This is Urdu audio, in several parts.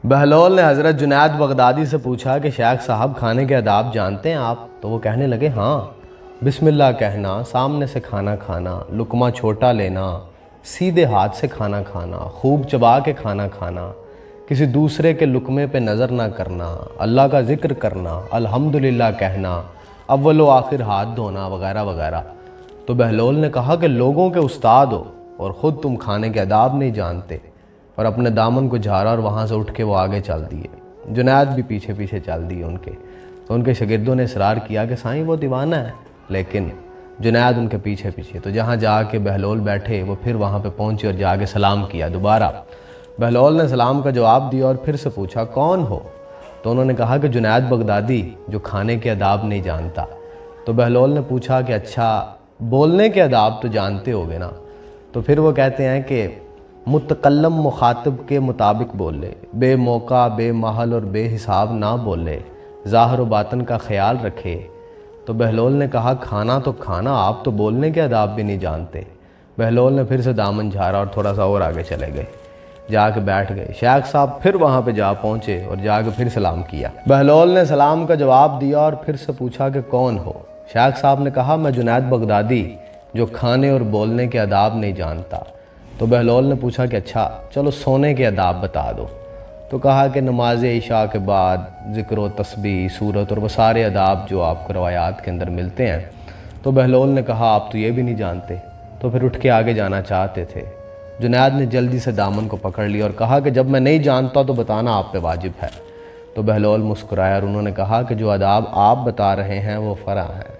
بہلول نے حضرت جنید بغدادی سے پوچھا کہ شیخ صاحب کھانے کے آداب جانتے ہیں آپ؟ تو وہ کہنے لگے ہاں، بسم اللہ کہنا، سامنے سے کھانا کھانا، لقمہ چھوٹا لینا، سیدھے ہاتھ سے کھانا کھانا، خوب چبا کے کھانا کھانا، کسی دوسرے کے لقمے پہ نظر نہ کرنا، اللہ کا ذکر کرنا، الحمدللہ کہنا، اول و آخر ہاتھ دھونا وغیرہ وغیرہ۔ تو بہلول نے کہا کہ لوگوں کے استاد ہو اور خود تم کھانے کے آداب نہیں جانتے، اور اپنے دامن کو جھاڑا اور وہاں سے اٹھ کے وہ آگے چل دیے۔ جنید بھی پیچھے پیچھے چل دیے ان کے۔ تو ان کے شاگردوں نے اصرار کیا کہ سائیں وہ دیوانہ ہے، لیکن جنید ان کے پیچھے پیچھے۔ تو جہاں جا کے بہلول بیٹھے وہ پھر وہاں پہ پہنچے اور جا کے سلام کیا دوبارہ۔ بہلول نے سلام کا جواب دیا اور پھر سے پوچھا کون ہو؟ تو انہوں نے کہا کہ جنید بغدادی، جو کھانے کے آداب نہیں جانتا۔ تو بہلول نے پوچھا کہ اچھا بولنے کے آداب تو جانتے ہوگے نا؟ تو پھر وہ کہتے ہیں کہ متکلم مخاطب کے مطابق بولے، بے موقع، بے محل اور بے حساب نہ بولے، ظاہر و باطن کا خیال رکھے۔ تو بہلول نے کہا کھانا تو کھانا، آپ تو بولنے کے آداب بھی نہیں جانتے۔ بہلول نے پھر سے دامن جھاڑا اور تھوڑا سا اور آگے چلے گئے، جا کے بیٹھ گئے۔ شیخ صاحب پھر وہاں پہ جا پہنچے اور جا کے پھر سلام کیا۔ بہلول نے سلام کا جواب دیا اور پھر سے پوچھا کہ کون ہو؟ شیخ صاحب نے کہا میں جنید بغدادی، جو کھانے اور بولنے کے آداب نہیں جانتا۔ تو بہلول نے پوچھا کہ اچھا چلو سونے کے آداب بتا دو۔ تو کہا کہ نماز عشاء کے بعد ذکر و تسبیح، سورت اور وہ سارے آداب جو آپ کو روایات کے اندر ملتے ہیں۔ تو بہلول نے کہا آپ تو یہ بھی نہیں جانتے۔ تو پھر اٹھ کے آگے جانا چاہتے تھے۔ جنید نے جلدی سے دامن کو پکڑ لیا اور کہا کہ جب میں نہیں جانتا تو بتانا آپ پہ واجب ہے۔ تو بہلول مسکرایا اور انہوں نے کہا کہ جو آداب آپ بتا رہے ہیں وہ فرع ہیں،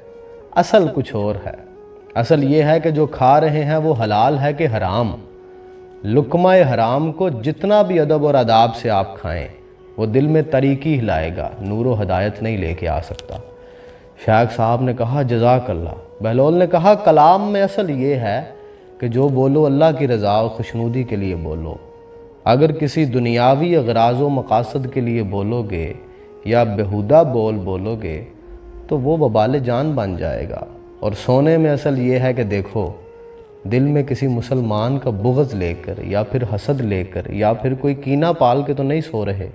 اصل کچھ اور ہے۔ اصل یہ ہے کہ جو کھا رہے ہیں وہ حلال ہے کہ حرام۔ لقمہ حرام کو جتنا بھی ادب اور آداب سے آپ کھائیں، وہ دل میں طریقی ہلائے گا، نور و ہدایت نہیں لے کے آ سکتا۔ شیخ صاحب نے کہا جزاک اللہ۔ بہلول نے کہا کلام میں اصل یہ ہے کہ جو بولو اللہ کی رضا و خوشنودی کے لیے بولو۔ اگر کسی دنیاوی اغراض و مقاصد کے لیے بولو گے یا بیہودہ بولو گے تو وہ وبال جان بن جائے گا۔ اور سونے میں اصل یہ ہے کہ دیکھو، دل میں کسی مسلمان کا بغض لے کر یا پھر حسد لے کر یا پھر کوئی کینہ پال کے تو نہیں سو رہے۔